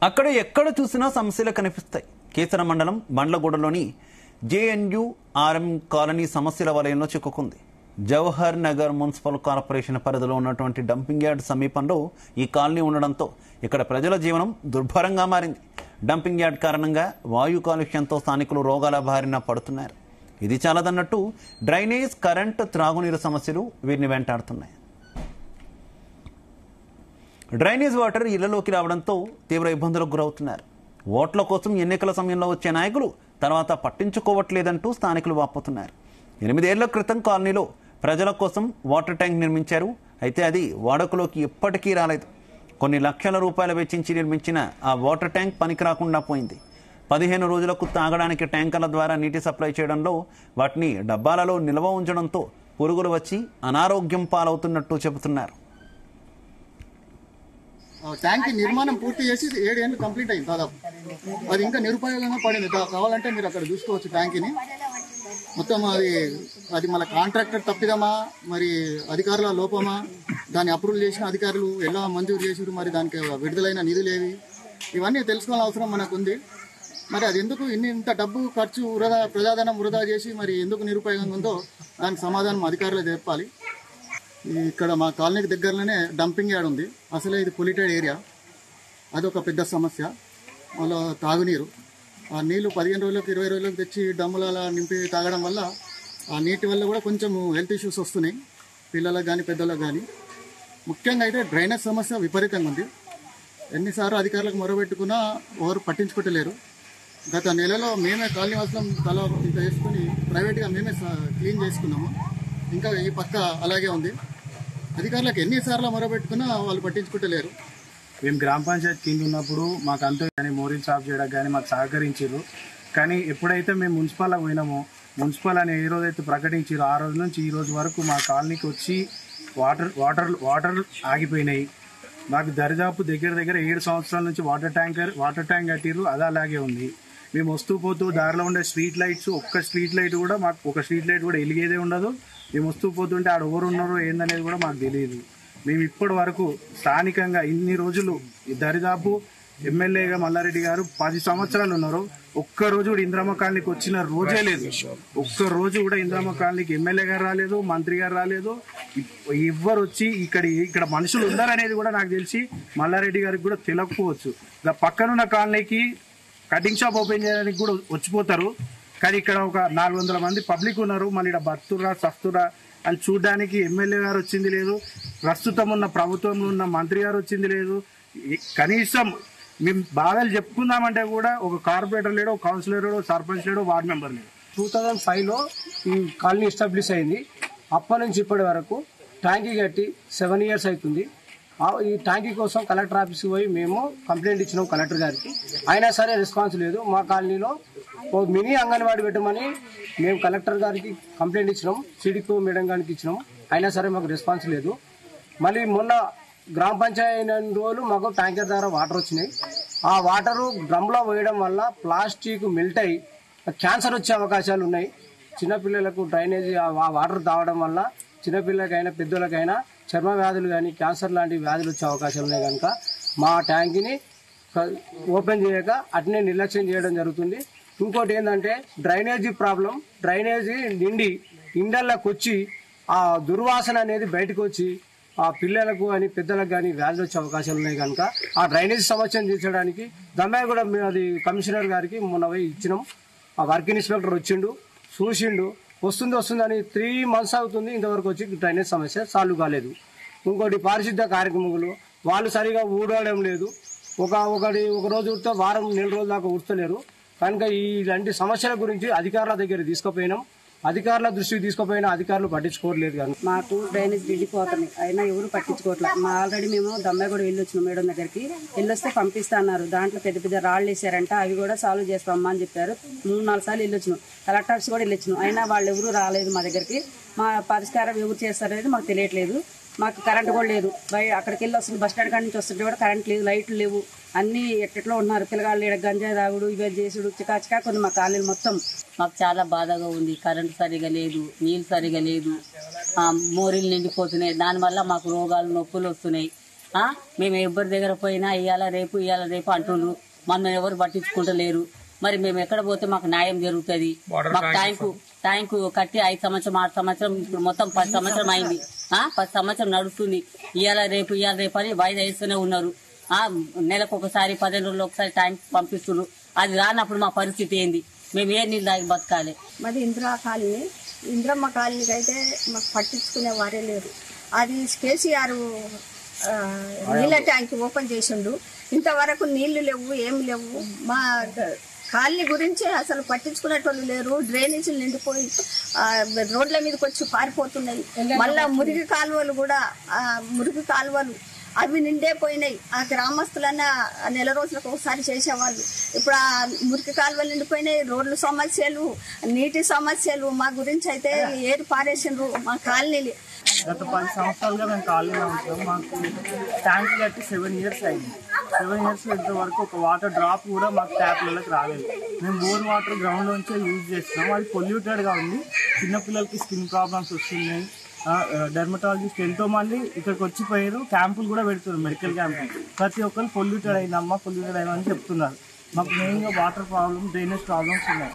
అక్కడ ఎక్కడ చూసినా సమస్యలు కనిపిస్తాయి. కేసర మండలం బండ్లగూడలోని JNURM కాలనీ సమస్యల వలయంలో చిక్కుకుంది. జవహర్ నగర్ మున్సిపల్ కార్పొరేషన్ పరిధిలో ఉన్నటువంటి డంపింగ్ యార్డ్ సమీపంలో ఈ కాలనీ ఉండడంతో ఇక్కడ ప్రజల జీవనం దుర్భరంగా మారింది. డంపింగ్ యార్డ్ కారణంగా వాయు కాలుష్యంతో స్థానికులు రోగాల బారిన పడుతున్నారు. ఇది చాలదన్నట్టు డ్రైనేజ్, కరెంట్, త్రాగునీరు సమస్యలు వీరిని వెంటాడుతున్నాయి. డ్రైనేజ్ వాటర్ ఇళ్లలోకి రావడంతో తీవ్ర ఇబ్బందులకు గురవుతున్నారు. ఓట్ల కోసం ఎన్నికల సమయంలో వచ్చే నాయకులు తర్వాత పట్టించుకోవట్లేదంటూ స్థానికులు వాపోతున్నారు. 8 ఏళ్ల క్రితం కాలనీలో ప్రజల కోసం వాటర్ ట్యాంక్ నిర్మించారు. అయితే అది వాడుకలోకి ఎప్పటికీ రాలేదు. కొన్ని లక్షల రూపాయలు వెచ్చించి నిర్మించిన ఆ వాటర్ ట్యాంక్ పనికి రాకుండా పోయింది. 15 రోజులకు తాగడానికి ట్యాంకర్ల ద్వారా నీటి సప్లై చేయడంలో వాటిని డబ్బాలలో నిల్వ ఉంచడంతో పురుగులు వచ్చి అనారోగ్యం పాలవుతున్నట్టు చెబుతున్నారు. ట్యాంక్ నిర్మాణం పూర్తి చేసి 7 ఏళ్ళు కంప్లీట్ అయింది. దాదాపు అది ఇంకా నిరుపయోగంగా పడింది. కావాలంటే మీరు అక్కడ చూసుకోవచ్చు ట్యాంక్ని మొత్తం. అది మన కాంట్రాక్టర్ తప్పిదమా, మరి అధికారుల లోపమా, దాన్ని అప్రూవల్ చేసిన అధికారులు ఎలా మంజూరు చేసారు, మరి దానికి విడుదలైన నిధులేవి, ఇవన్నీ తెలుసుకోవాల్సిన అవసరం మనకు ఉంది. మరి అది ఎందుకు ఇంత డబ్బు ఖర్చు ప్రజాధనం వృధా చేసి మరి ఎందుకు నిరుపయోగంగా ఉందో దానికి సమాధానం అధికారులు చెప్పాలి. ఇక్కడ మా కాలనీకి దగ్గరలోనే డంపింగ్ యార్డ్ ఉంది. అసలే ఇది పొల్యూటెడ్ ఏరియా, అదొక పెద్ద సమస్య. మళ్ళీ తాగునీరు, ఆ నీళ్లు 15 రోజులకు 20 రోజులకు తెచ్చి డమ్ముల నింపి తాగడం వల్ల ఆ నీటి వల్ల కూడా కొంచెం హెల్త్ ఇష్యూస్ వస్తున్నాయి పిల్లలకు కానీ పెద్దలకు కానీ. ముఖ్యంగా అయితే డ్రైనేజ్ సమస్య విపరీతంగా ఉంది. ఎన్నిసార్లు అధికారులకు మొరబెట్టుకున్నా ఎవరు పట్టించుకోవట్లేరు. గత నెలలో మేమే కాలనీ వాసులం తల ఇంత వేసుకుని ప్రైవేట్గా మేమే క్లీన్ చేసుకున్నాము. ఇంకా ఈ పక్క అలాగే ఉంది. అధికారులకు ఎన్నిసార్లు మొరబెట్టుకున్నా వాళ్ళు పట్టించుకుంటలేరు. మేము గ్రామ పంచాయతీ కింద ఉన్నప్పుడు మాకు అంతా కానీ మోరీలు సాఫ్ చేయడానికి కానీ మాకు సహకరించారు. కానీ ఎప్పుడైతే మేము మున్సిపల్కి పోయినామో, మున్సిపల్ అని ఏ రోజైతే ప్రకటించారో ఆ రోజు నుంచి ఈ రోజు వరకు మా కాలనీకి వచ్చి వాటర్ ఆగిపోయినాయి. మాకు దరిదాపు దగ్గర 7 సంవత్సరాల నుంచి వాటర్ ట్యాంక్ కట్టిర్రు, అది అలాగే ఉంది. మేము వస్తూ పోతూ దారిలో ఉండే స్ట్రీట్ లైట్స్, ఒక్క స్ట్రీట్ లైట్ కూడా మాకు ఒక స్ట్రీట్ లైట్ కూడా వెలిగేదే ఉండదు. మేము వస్తూ పోతుంటే ఆడ ఎవరు ఉన్నారో ఏందనేది కూడా మాకు తెలియదు. మేము ఇప్పటి వరకు స్థానికంగా ఇన్ని రోజులు దరిదాపు ఎమ్మెల్యేగా మల్లారెడ్డి గారు 10 సంవత్సరాలు ఉన్నారు. ఒక్కరోజు కూడా ఇంద్రమ్మ కాలనీకి వచ్చిన రోజే లేదు. ఒక్కరోజు కూడా ఇంద్రమ్మ కాలనీకి ఎమ్మెల్యే గారు రాలేదు, మంత్రి గారు రాలేదు. ఎవ్వరు వచ్చి ఇక్కడ మనుషులు ఉన్నారనేది కూడా నాకు తెలిసి మల్లారెడ్డి గారికి కూడా తెలియకపోవచ్చు. ఇక పక్కనున్న కాలనీకి కటింగ్ షాప్ ఓపెన్ చేయడానికి కూడా వచ్చిపోతారు. కానీ ఇక్కడ ఒక 400 మంది పబ్లిక్ ఉన్నారు. మళ్ళీ ఇక్కడ బతురా సస్తురా అని చూడడానికి ఎమ్మెల్యే గారు వచ్చింది లేదు, ప్రస్తుతం ఉన్న ప్రభుత్వంలో ఉన్న మంత్రి గారు వచ్చింది లేదు. కనీసం మేము బాధలు చెప్పుకుందామంటే కూడా ఒక కార్పొరేటర్ లేడు, ఒక కౌన్సిలర్ లేడు, సర్పంచ్ లేడు, వార్డు మెంబర్ లేడు. 2005లో ఈ కాలనీ ఎస్టాబ్లిష్ అయింది. అప్పటి నుంచి ఇప్పటి వరకు ట్యాంకీ కట్టి 7 ఇయర్స్ అవుతుంది. ఈ ట్యాంకీ కోసం కలెక్టర్ ఆఫీస్కి పోయి మేము కంప్లైంట్ ఇచ్చినాం కలెక్టర్ గారికి. అయినా సరే రెస్పాన్స్ లేదు. మా కాలనీలో ఓ మినీ అంగన్వాడీ పెట్టమని మేము కలెక్టర్ గారికి కంప్లైంట్ ఇచ్చినాం, సిడికో మేడం గారికి ఇచ్చినాం. అయినా సరే మాకు రెస్పాన్స్ లేదు. మళ్ళీ మొన్న గ్రామ పంచాయతీ రోజులు మాకు ట్యాంకర్ ద్వారా వాటర్ వచ్చినాయి. ఆ వాటరు డ్రమ్లో వేయడం వల్ల ప్లాస్టిక్ మెల్ట్ అయ్యి క్యాన్సర్ వచ్చే అవకాశాలు ఉన్నాయి. చిన్నపిల్లలకు డ్రైనేజీ ఆ వాటర్ తాగడం వల్ల చిన్నపిల్లలకైనా పెద్దలకైనా చర్మ వ్యాధులు కానీ క్యాన్సర్ లాంటి వ్యాధులు వచ్చే అవకాశాలు ఉన్నాయి. కనుక మా ట్యాంక్ని ఓపెన్ చేయక అట్నే నిర్లక్ష్యం చేయడం జరుగుతుంది. ఇంకోటి ఏంటంటే డ్రైనేజీ ప్రాబ్లం. డ్రైనేజీ నిండి ఇండల్లోకి వచ్చి ఆ దుర్వాసన అనేది బయటకు వచ్చి ఆ పిల్లలకు కానీ పెద్దలకు కానీ వ్యాధులు వచ్చే అవకాశాలు ఉన్నాయి. కనుక ఆ డ్రైనేజీ సమస్యను తీర్చడానికి దమ్మాయి కూడా మేము అది కమిషనర్ గారికి మొన్న పోయి ఇచ్చినాం. ఆ వర్క్ ఇన్స్పెక్టర్ వచ్చిండు, చూసిండు. వస్తుందని 3 months అవుతుంది, ఇంతవరకు వచ్చి డ్రైనేజ్ సమస్య సాల్వ్ కాలేదు. ఇంకోటి పారిశుద్ధ్య కార్యక్రమాలు వాళ్ళు సరిగా ఊడడం లేదు. ఒక రోజు ఉడితే వారం 4 రోజుల దాకా ఉడతలేరు. కనుక ఇలాంటి సమస్యల గురించి అధికారుల దగ్గర తీసుకుపోయినాం. అధికారుల దృష్టికి తీసుకుపోయినా అధికారులు పట్టించుకోవట్లేదు. కానీ మాకు డ్రైనేజ్ నిండిపోతుంది, అయినా ఎవరు పట్టించుకోవట్లేదు. ఆల్రెడీ మేము దమ్మాయి కూడా వెళ్ళొచ్చినాం మేడం దగ్గరికి. వెళ్ళొస్తే పంపిస్తా అన్నారు. దాంట్లో పెద్ద రాళ్ళు వేసారంట, అవి కూడా సాల్వ్ చేస్తామమ్మా అని చెప్పారు. 3-4 సార్లు వెళ్ళొచ్చినాం. కలెక్టర్ ఆఫీస్ కూడా వెళ్ళొచ్చినాం. అయినా వాళ్ళు ఎవరు రాలేదు మా దగ్గరికి. మా పరిష్కారం ఎవరు చేస్తారనేది మాకు తెలియట్లేదు. మాకు కరెంట్ కూడా లేదు. అక్కడికి వెళ్ళి వస్తుంది, బస్ స్టాండ్ కాడి నుంచి వస్తుంటే కూడా కరెంట్ లేదు, లైట్లు లేవు. అన్నీ ఎట్టట్లో ఉన్నారు పిల్లగాళ్ళు. ఇక్కడ గంజాయి తాగుడు, ఇవే చేసుడు, చికా కొన్ని మా కాలనీలు మొత్తం. మాకు చాలా బాధగా ఉంది. కరెంట్ సరిగా లేదు, నీళ్ళు సరిగా లేదు, మోరీలు నిండిపోతున్నాయి. దానివల్ల మాకు రోగాలు, నొప్పులు వస్తున్నాయి. మేము ఎవరి దగ్గర పోయినా ఇయ్యాల రేపు అంటుండ్రు, మనం ఎవరు పట్టించుకుంటలేరు. మరి మేము ఎక్కడ పోతే మాకు న్యాయం జరుగుతుంది? మాకు ట్యాంకు కట్టి 5 సంవత్సరం 6 సంవత్సరం ఇప్పుడు మొత్తం 10 సంవత్సరం అయింది. 10 సంవత్సరం నడుస్తుంది. ఇయ్యాల రేపు అని వాయిదా వేస్తూనే ఉన్నారు. నెలకు ఒకసారి 15 రోజులు ఒకసారి ట్యాంక్ పంపిస్తున్నారు. అది రానప్పుడు మా పరిస్థితి ఏంది? మేము ఏ నీళ్ళు దాగి బతకాలి? మాది ఇందిరమ్మ కాలనీకి అయితే మాకు పట్టించుకునే వారే లేరు. అది కేసీఆర్ నీళ్ళ ట్యాంక్ ఓపెన్ చేసిండు. ఇంతవరకు నీళ్లు లేవు, ఏం లేవు. మా కాలనీ గురించి అసలు పట్టించుకునేటోళ్ళు లేరు. డ్రైనేజీలు నిండిపోయి రోడ్ల మీదకి వచ్చి పారిపోతున్నాయి. మళ్ళా మురికి కాలువలు అవి నిండే పోయినాయి. ఆ గ్రామస్తులన్నా నెల రోజులకు ఒకసారి చేసేవాళ్ళు. ఇప్పుడు ఆ మురికి కాలువలు నిండిపోయినాయి. రోడ్లు సమస్యలు, నీటి సమస్యలు. మా గురించి అయితే ఏరు పారేసిండ్రు మా కాలనీలు. గత 10 సంవత్సరాలుగా మేము కాలనీలో ఉంటాం. మాకు ట్యాంక్ కట్టి 7 ఇయర్స్ అయింది. 7 ఇయర్స్ ఇంతవరకు ఒక వాటర్ డ్రాప్ కూడా మాకు ట్యాప్లకి రాలేదు. మేము బోర్ వాటర్ గ్రౌండ్ నుంచే యూజ్ చేస్తున్నాం. అది పొల్యూటెడ్గా ఉంది. చిన్నపిల్లలకి స్కిన్ ప్రాబ్లమ్స్ వస్తున్నాయి. డెర్మటాలజిస్ట్ ఎంతో మంది ఇక్కడికి వచ్చిపోయారు. క్యాంపులు కూడా పెడుతున్నారు, మెడికల్ క్యాంపులు. ప్రతి ఒక్కరు పొల్యూటెడ్ అయిందమ్మా, పొల్యూటెడ్ అయిందని చెప్తున్నారు. మాకు మెయిన్గా వాటర్ ప్రాబ్లమ్, డ్రైనేజ్ ప్రాబ్లమ్స్ ఉన్నాయి.